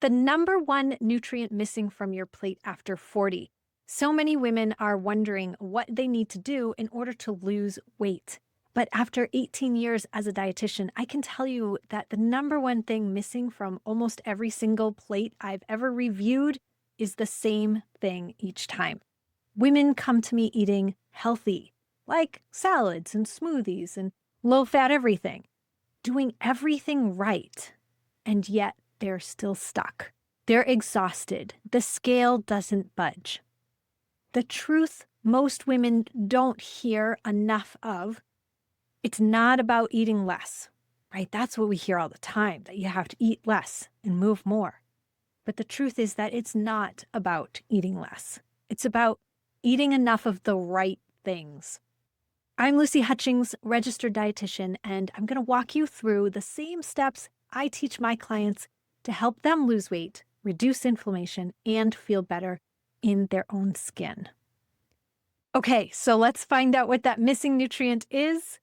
The number one nutrient missing from your plate after 40. So many women are wondering what they need to do in order to lose weight. But after 18 years as a dietitian, I can tell you that the number one thing missing from almost every single plate I've ever reviewed is the same thing each time. Women come to me eating healthy, like salads and smoothies and low-fat everything, doing everything right, and yet they're still stuck. They're exhausted. The scale doesn't budge. The truth most women don't hear enough of, it's not about eating less, right? That's what we hear all the time, that you have to eat less and move more. But the truth is that it's not about eating less. It's about eating enough of the right things. I'm Lucy Hutchings, registered dietitian, and I'm going to walk you through the same steps I teach my clients to help them lose weight, reduce inflammation, and feel better in their own skin. Okay, so let's find out what that missing nutrient is.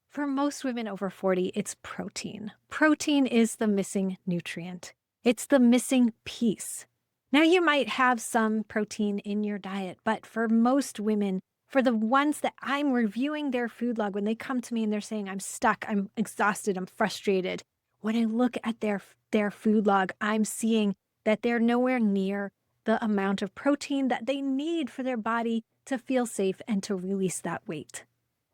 For most women over 40, it's protein. Protein is the missing nutrient. It's the missing piece. Now, you might have some protein in your diet, but for most women, for the ones that I'm reviewing their food log, when they come to me and they're saying, I'm stuck, I'm exhausted, I'm frustrated, when I look at their food log, I'm seeing that they're nowhere near the amount of protein that they need for their body to feel safe and to release that weight.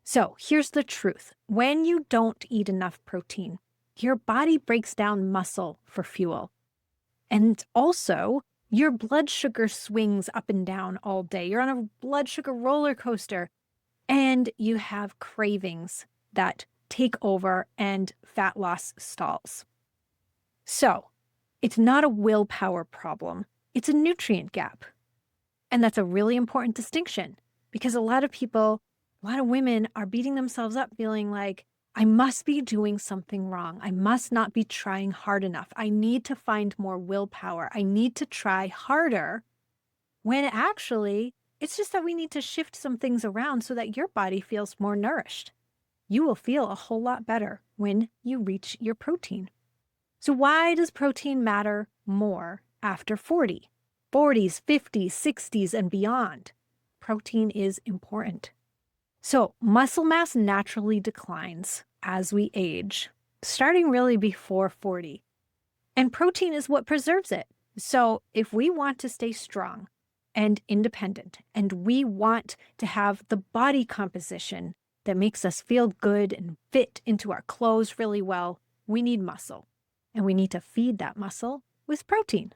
So here's the truth. When you don't eat enough protein, your body breaks down muscle for fuel. And also, your blood sugar swings up and down all day. You're on a blood sugar roller coaster, and you have cravings that take over and fat loss stalls. So it's not a willpower problem. It's a nutrient gap. And that's a really important distinction, because a lot of women are beating themselves up feeling like, I must be doing something wrong. I must not be trying hard enough. I need to find more willpower. I need to try harder, when actually it's just that we need to shift some things around so that your body feels more nourished. You will feel a whole lot better when you reach your protein. So why does protein matter more after 40? 40s, 50s, 60s, and beyond? Protein is important. So muscle mass naturally declines as we age, starting really before 40. And protein is what preserves it. So if we want to stay strong and independent, and we want to have the body composition that makes us feel good and fit into our clothes really well, we need muscle. And we need to feed that muscle with protein.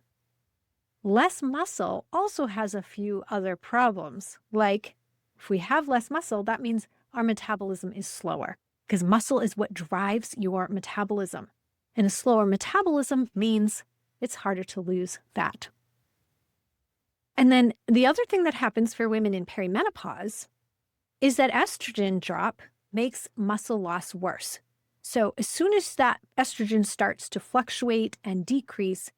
Less muscle also has a few other problems, like if we have less muscle, that means our metabolism is slower, because muscle is what drives your metabolism. And a slower metabolism means it's harder to lose fat. And then the other thing that happens for women in perimenopause is that estrogen drop makes muscle loss worse. So as soon as that estrogen starts to fluctuate and decrease,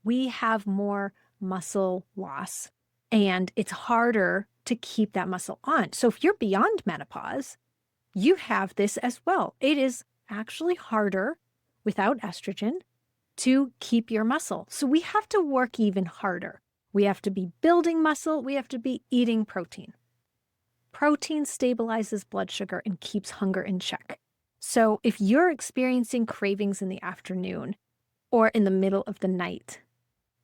we have more muscle loss, and it's harder to keep that muscle on. So if you're beyond menopause, you have this as well. It is actually harder without estrogen to keep your muscle. So we have to work even harder. We have to be building muscle. We have to be eating protein. Protein stabilizes blood sugar and keeps hunger in check. So if you're experiencing cravings in the afternoon or in the middle of the night,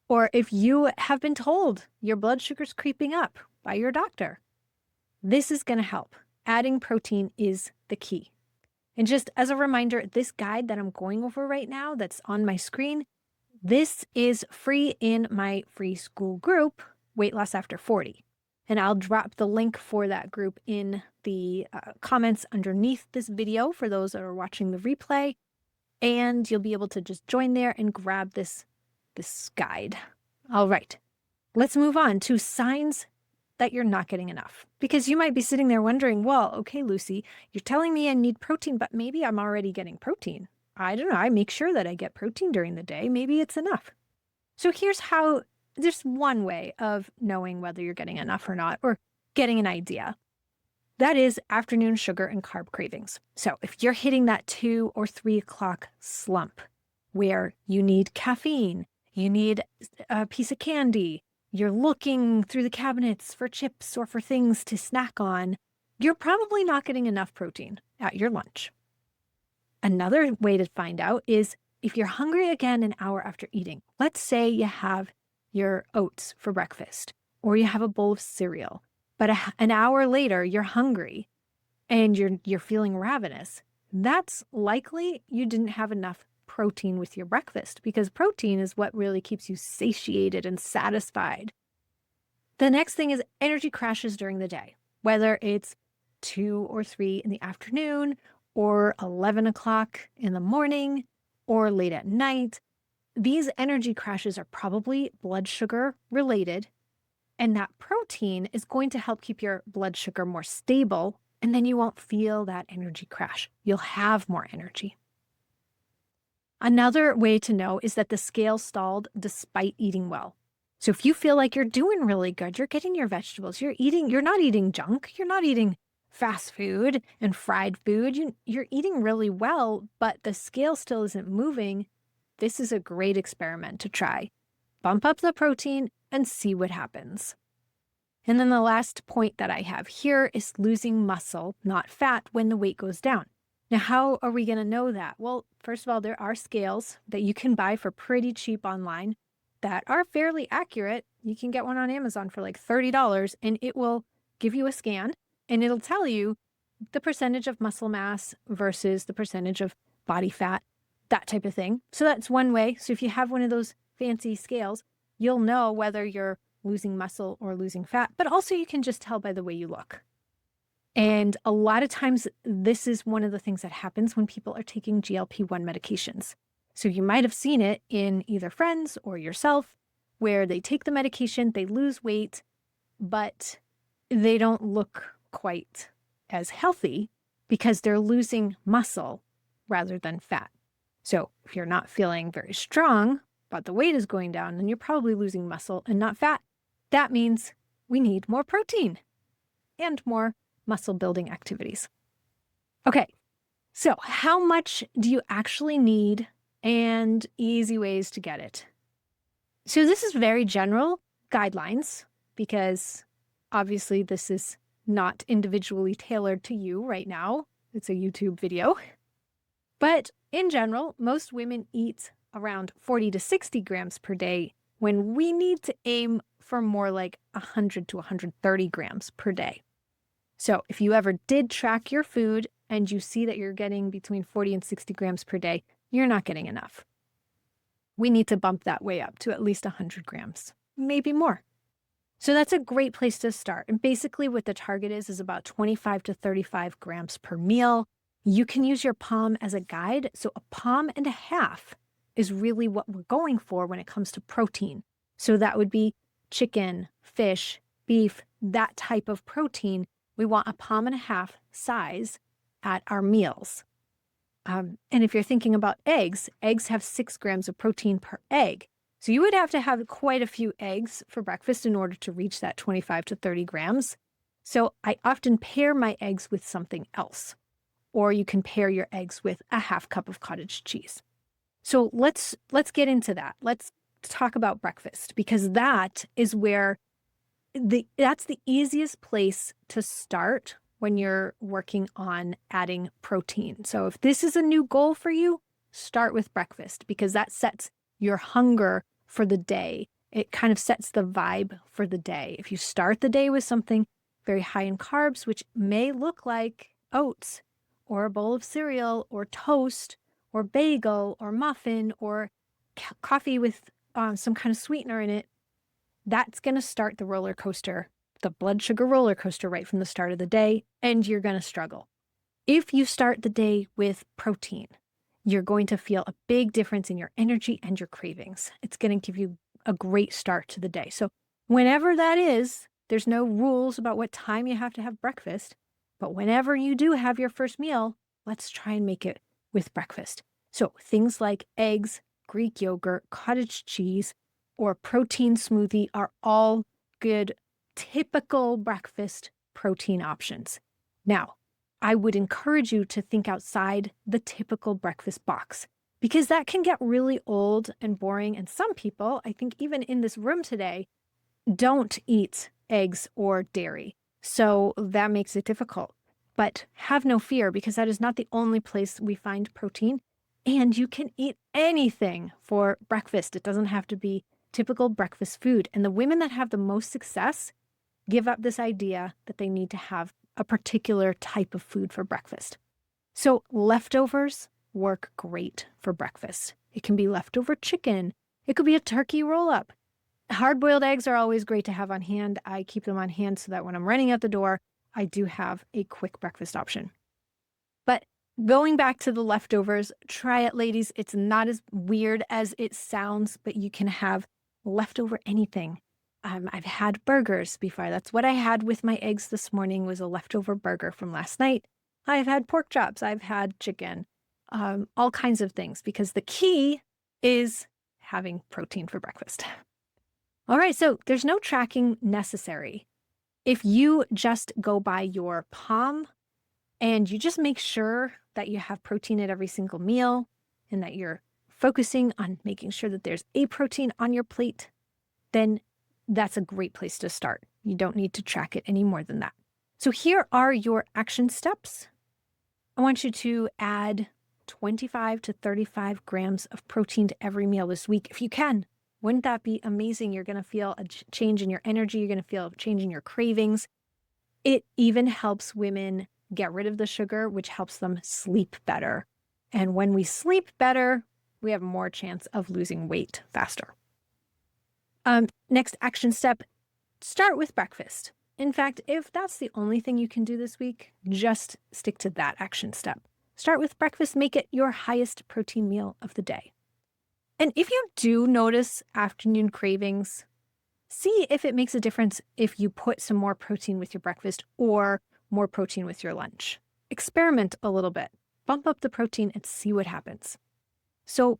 or if you have been told your blood sugar's creeping up by your doctor, this is going to help. Adding protein is the key. And just as a reminder, this guide that I'm going over right now that's on my screen, this is free in my free school group, Weight Loss After 40. And I'll drop the link for that group in the comments underneath this video for those that are watching the replay. And you'll be able to just join there and grab this guide. All right, let's move on to signs that you're not getting enough. Because you might be sitting there wondering, well, okay, Lucy, you're telling me I need protein, but maybe I'm already getting protein. I don't know. I make sure that I get protein during the day. Maybe it's enough. So here's how, there's one way of knowing whether you're getting enough or not, or getting an idea. That is afternoon sugar and carb cravings. So if you're hitting that 2 or 3 o'clock slump where you need caffeine, you need a piece of candy, you're looking through the cabinets for chips or for things to snack on, you're probably not getting enough protein at your lunch. Another way to find out is if you're hungry again an hour after eating. Let's say you have your oats for breakfast or you have a bowl of cereal, but an hour later you're hungry and you're feeling ravenous. That's likely you didn't have enough protein with your breakfast, because protein is what really keeps you satiated and satisfied. The next thing is energy crashes during the day, whether it's 2 or 3 in the afternoon or 11 o'clock in the morning or late at night. These energy crashes are probably blood sugar related, and that protein is going to help keep your blood sugar more stable, and then you won't feel that energy crash. You'll have more energy. Another way to know is that the scale stalled despite eating well. So if you feel like you're doing really good, you're getting your vegetables, you're not eating junk, you're not eating fast food and fried food, you're eating really well, but the scale still isn't moving, this is a great experiment to try. Bump up the protein and see what happens. And then the last point that I have here is losing muscle, not fat, when the weight goes down. Now, how are we going to know that? Well, first of all, there are scales that you can buy for pretty cheap online that are fairly accurate. You can get one on Amazon for like $30, and it will give you a scan and it'll tell you the percentage of muscle mass versus the percentage of body fat, that type of thing. So that's one way. So if you have one of those fancy scales, you'll know whether you're losing muscle or losing fat, but also you can just tell by the way you look. And a lot of times, this is one of the things that happens when people are taking GLP-1 medications. So you might have seen it in either friends or yourself, where they take the medication, they lose weight, but they don't look quite as healthy because they're losing muscle rather than fat. So if you're not feeling very strong, but the weight is going down, then you're probably losing muscle and not fat. That means we need more protein and more muscle building activities. Okay, so how much do you actually need and easy ways to get it? So this is very general guidelines because obviously this is not individually tailored to you right now. It's a YouTube video. But in general, most women eat around 40 to 60 grams per day when we need to aim for more like 100 to 130 grams per day. So if you ever did track your food and you see that you're getting between 40 and 60 grams per day, you're not getting enough. We need to bump that way up to at least 100 grams, maybe more. So that's a great place to start. And basically what the target is about 25 to 35 grams per meal. You can use your palm as a guide. So a palm and a half is really what we're going for when it comes to protein. So that would be chicken, fish, beef, that type of protein. We want a palm and a half size at our meals. And if you're thinking about eggs have 6 grams of protein per egg. So you would have to have quite a few eggs for breakfast in order to reach that 25 to 30 grams. So I often pair my eggs with something else. Or you can pair your eggs with a half cup of cottage cheese. So let's get into that. Let's talk about breakfast, because that is where that's the easiest place to start when you're working on adding protein. So if this is a new goal for you, start with breakfast, because that sets your hunger for the day. It kind of sets the vibe for the day. If you start the day with something very high in carbs, which may look like oats or a bowl of cereal or toast or bagel or muffin or coffee with some kind of sweetener in it, that's going to start the roller coaster, the blood sugar roller coaster right from the start of the day, and you're going to struggle. If you start the day with protein, you're going to feel a big difference in your energy and your cravings. It's going to give you a great start to the day. So whenever that is, there's no rules about what time you have to have breakfast, but whenever you do have your first meal, let's try and make it with breakfast. So things like eggs, Greek yogurt, cottage cheese, or protein smoothie are all good, typical breakfast protein options. Now, I would encourage you to think outside the typical breakfast box. because that can get really old and boring. And some people, I think even in this room today, don't eat eggs or dairy. So that makes it difficult. But have no fear, because that is not the only place we find protein. And you can eat anything for breakfast. It doesn't have to be typical breakfast food. And the women that have the most success give up this idea that they need to have a particular type of food for breakfast. So leftovers work great for breakfast. It can be leftover chicken. It could be a turkey roll-up. Hard-boiled eggs are always great to have on hand. I keep them on hand so that when I'm running out the door, I do have a quick breakfast option. But going back to the leftovers, try it, ladies. It's not as weird as it sounds, but you can have leftover anything. I've had burgers before. That's what I had with my eggs this morning, was a leftover burger from last night. I've had pork chops. I've had chicken, all kinds of things, because the key is having protein for breakfast. All right, so there's no tracking necessary. If you just go by your palm and you just make sure that you have protein at every single meal and that you're focusing on making sure that there's a protein on your plate, then that's a great place to start. You don't need to track it any more than that. So here are your action steps. I want you to add 25 to 35 grams of protein to every meal this week if you can. Wouldn't that be amazing? You're going to feel a change in your energy. You're going to feel a change in your cravings. It even helps women get rid of the sugar, which helps them sleep better. And when we sleep better, we have more chance of losing weight faster. Next action step, start with breakfast. In fact, if that's the only thing you can do this week, just stick to that action step. Start with breakfast, make it your highest protein meal of the day. And if you do notice afternoon cravings, see if it makes a difference if you put some more protein with your breakfast or more protein with your lunch. Experiment a little bit. Bump up the protein and see what happens. So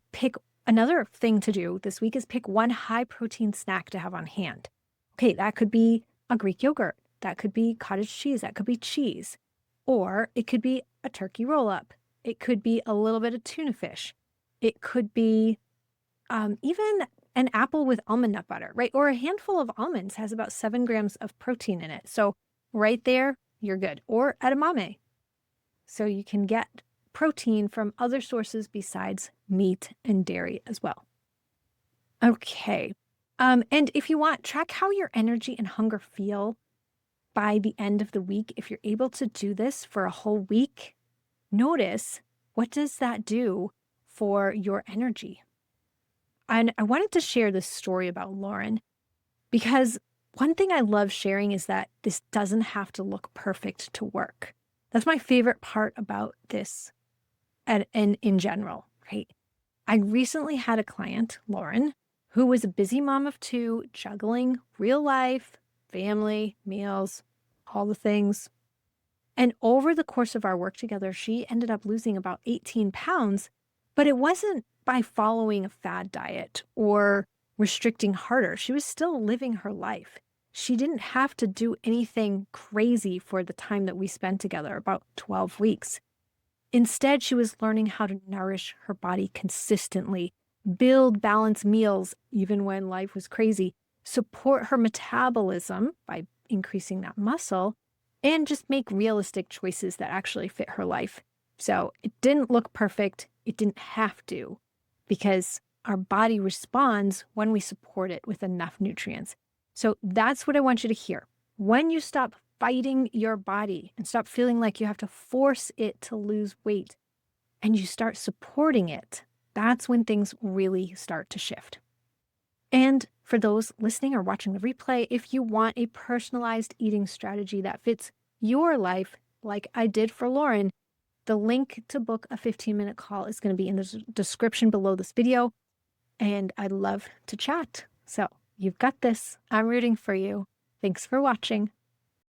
another thing to do this week is pick one high protein snack to have on hand. Okay, that could be a Greek yogurt. That could be cottage cheese. That could be cheese. Or it could be a turkey roll-up. It could be a little bit of tuna fish. It could be even an apple with almond nut butter, right? Or a handful of almonds has about 7 grams of protein in it. So right there, you're good. Or edamame. So you can get protein from other sources besides meat and dairy as well. Okay. And if you want, track how your energy and hunger feel by the end of the week. If you're able to do this for a whole week, notice, what does that do for your energy? And I wanted to share this story about Lauren, because one thing I love sharing is that this doesn't have to look perfect to work. That's my favorite part about this and in general, right? I recently had a client, Lauren, who was a busy mom of 2, juggling real life, family, meals, all the things. And over the course of our work together, she ended up losing about 18 pounds, but it wasn't by following a fad diet or restricting harder. She was still living her life. She didn't have to do anything crazy for the time that we spent together, about 12 weeks. Instead, she was learning how to nourish her body consistently, build balanced meals even when life was crazy, support her metabolism by increasing that muscle, and just make realistic choices that actually fit her life. So it didn't look perfect. It didn't have to, because our body responds when we support it with enough nutrients. So that's what I want you to hear. When you stop fighting your body and stop feeling like you have to force it to lose weight, and you start supporting it, that's when things really start to shift. And for those listening or watching the replay, if you want a personalized eating strategy that fits your life, like I did for Lauren, the link to book a 15-minute call is going to be in the description below this video. And I'd love to chat. So you've got this. I'm rooting for you. Thanks for watching.